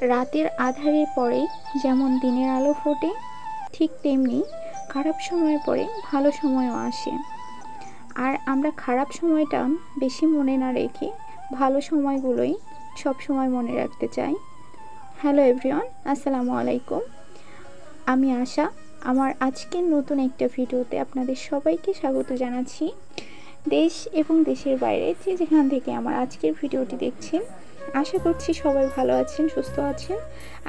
রাতের আঁধারের পরে যেমন দিনের আলো ফোটে, ঠিক তেমনি খারাপ সময়ের পরে ভালো সময়ও আসে। আর আমরা খারাপ সময়টা বেশি মনে না রেখে ভালো সময়গুলোই সব সময় মনে রাখতে চাই। হ্যালো এভরিওয়ান, আসসালামু আলাইকুম। আমি আশা। আমার আজকের নতুন একটা ভিডিওতে আপনাদের সবাইকে স্বাগত জানাচ্ছি। দেশ এবং দেশের বাইরে যে যেখান থেকে আমার আজকের ভিডিওটি দেখছেন, আশা করছি সবাই ভালো আছেন, সুস্থ আছেন।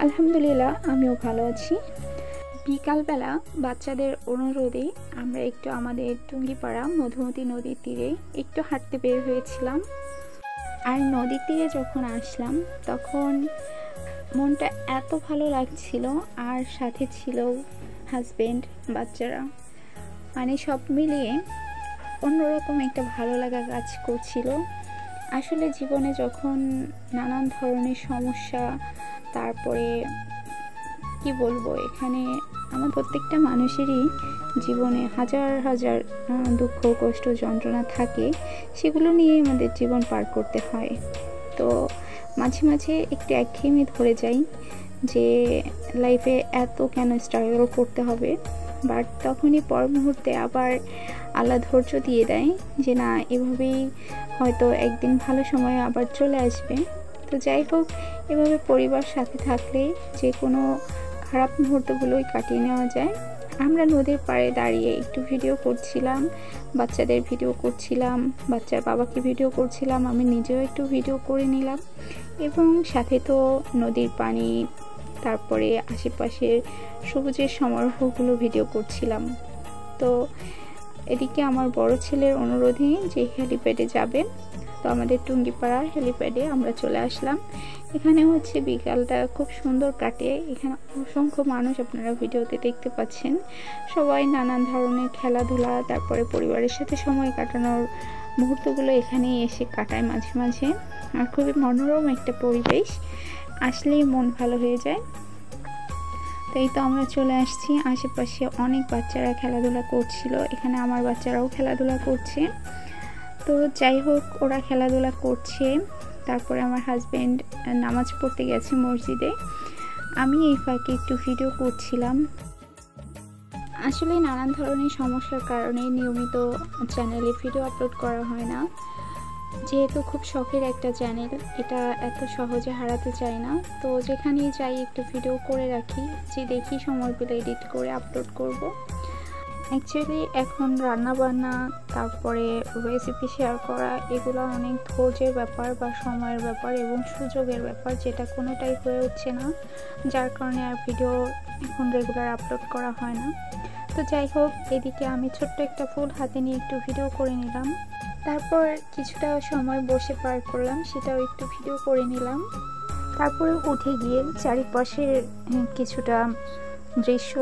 আলহামদুলিল্লাহ, আমিও ভালো আছি। বিকালবেলা বাচ্চাদের অনুরোধে আমরা একটু আমাদের টুঙ্গিপাড়া মধুমতি নদীর তীরে একটু হাঁটতে বের হয়েছিলাম। আর নদীর তীরে যখন আসলাম তখন মনটা এত ভালো লাগছিল, আর সাথে ছিল হাজবেন্ড, বাচ্চারা, মানে সব মিলিয়ে অন্যরকম একটা ভালো লাগা কাজ করছিল। আসলে জীবনে যখন নানান ধরনের সমস্যা, তারপরে কি বলবো, এখানে আমার প্রত্যেকটা মানুষেরই জীবনে হাজার হাজার দুঃখ, কষ্ট, যন্ত্রণা থাকে, সেগুলো নিয়ে আমাদের জীবন পার করতে হয়। তো মাঝে মাঝে একটু একঘেয়েমি ধরে যাই যে লাইফে এত কেন স্ট্রাগল করতে হবে, বাট তখনই পর মুহূর্তে আবার আল্লাহ ধৈর্য দিয়ে দেয় যে না, এভাবেই হয়তো একদিন ভালো সময় আবার চলে আসবে। তো যাই হোক, এভাবে পরিবার সাথে থাকলে যে কোনো খারাপ মুহূর্তগুলোই কাটিয়ে নেওয়া যায়। আমরা নদীর পাড়ে দাঁড়িয়ে একটু ভিডিও করছিলাম, বাচ্চাদের ভিডিও করছিলাম, বাচ্চার বাবাকে ভিডিও করছিলাম, আমি নিজেও একটু ভিডিও করে নিলাম, এবং সাথে তো নদীর পানি, তারপরে আশেপাশের সবুজের সমারোহগুলো ভিডিও করছিলাম। তো এদিকে আমার বড় ছেলের অনুরোধে যে হেলিপ্যাডে যাবেন, তো আমাদের টুঙ্গিপাড়া হেলিপ্যাডে আমরা চলে আসলাম। এখানে হচ্ছে বিকালটা খুব সুন্দর কাটে। এখানে অসংখ্য মানুষ আপনারা ভিডিওতে দেখতে পাচ্ছেন, সবাই নানান ধরনের খেলাধুলা, তারপরে পরিবারের সাথে সময় কাটানোর মুহূর্তগুলো এখানে এসে কাটায় মাঝে মাঝে। আর খুবই মনোরম একটা পরিবেশ, আসলেই মন ভালো হয়ে যায়। তো এই তো আমরা চলে আসছি। আশেপাশে অনেক বাচ্চারা খেলাধুলা করছিল, এখানে আমার বাচ্চারাও খেলাধুলা করছে। তো যাই হোক, ওরা খেলাধুলা করছে, তারপরে আমার হাজব্যান্ড নামাজ পড়তে গেছে মসজিদে, আমি এই ফাঁকে একটু ভিডিও করছিলাম। আসলে নানান ধরনের সমস্যার কারণে নিয়মিত চ্যানেলে ভিডিও আপলোড করা হয় না। যেহেতু খুব শখের একটা চ্যানেল, এটা এত সহজে হারাতে চাই না। তো যেখানেই যাই একটু ভিডিও করে রাখি, যে দেখি সময় পেলে এডিট করে আপলোড করব। অ্যাকচুয়ালি এখন রান্নাবান্না, তারপরে রেসিপি শেয়ার করা, এগুলো অনেক ধৈর্যের ব্যাপার বা সময়ের ব্যাপার এবং সুযোগের ব্যাপার, যেটা কোনোটাই হয়ে উঠছে না, যার কারণে আর ভিডিও এখন রেগুলার আপলোড করা হয় না। তো যাই হোক, এদিকে আমি ছোট্ট একটা ফুল হাতে নিয়ে একটু ভিডিও করে নিলাম, তারপর কিছুটা সময় বসে পার করলাম, সেটাও একটু ভিডিও করে নিলাম। তারপরে উঠে গিয়ে চারিপাশের কিছুটা দৃশ্য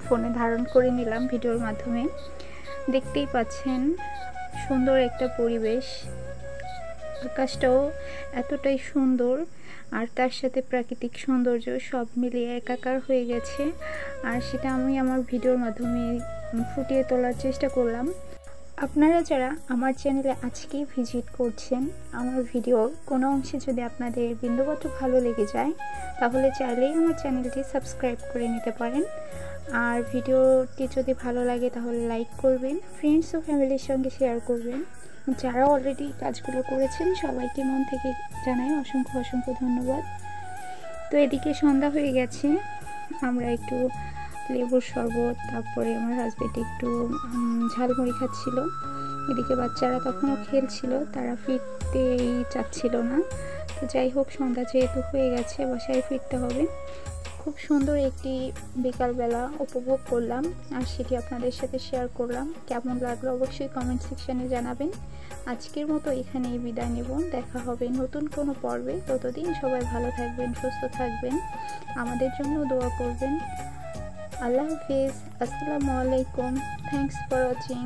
ফোনে ধারণ করে নিলাম ভিডিওর মাধ্যমে। দেখতেই পাচ্ছেন সুন্দর একটা পরিবেশ, আকাশটাও এতটাই সুন্দর, আর তার সাথে প্রাকৃতিক সৌন্দর্য সব মিলিয়ে একাকার হয়ে গেছে। আর সেটা আমি আমার ভিডিওর মাধ্যমে ফুটিয়ে তোলার চেষ্টা করলাম। আপনারা যারা আমার চ্যানেলে আজকেই ভিজিট করছেন, আমার ভিডিওর কোনো অংশে যদি আপনাদের বিন্দুমাত্র ভালো লেগে যায়, তাহলে চাইলেই আমার চ্যানেলটি সাবস্ক্রাইব করে নিতে পারেন। আর ভিডিওটি যদি ভালো লাগে তাহলে লাইক করবেন, ফ্রেন্ডস ও ফ্যামিলির সঙ্গে শেয়ার করবেন। যারা অলরেডি কাজগুলো করেছেন সবাইকে মন থেকে জানাই অসংখ্য অসংখ্য ধন্যবাদ। তো এদিকে সন্ধ্যা হয়ে গেছে, আমরা একটু লেবুর শরবত, তারপরে আমার হাজবেন্ড একটু ঝালমুড়ি খাচ্ছিল। এদিকে বাচ্চারা তখনও খেলছিল, তারা ফিরতেই চাচ্ছিল না। তো যাই হোক, সন্ধ্যা যেহেতু হয়ে গেছে, বাসায় ফিরতে হবে। খুব সুন্দর একটি বিকালবেলা উপভোগ করলাম, আর সেটি আপনাদের সাথে শেয়ার করলাম। কেমন লাগলো অবশ্যই কমেন্ট সেকশানে জানাবেন। আজকের মতো এখানেই বিদায় নেব, দেখা হবে নতুন কোনো পর্বে। ততদিন সবাই ভালো থাকবেন, সুস্থ থাকবেন, আমাদের জন্য দোয়া করবেন। আল্লাহ হাফিজ, আসসালামু আলাইকুম, থ্যাংকস ফর ওয়াচিং।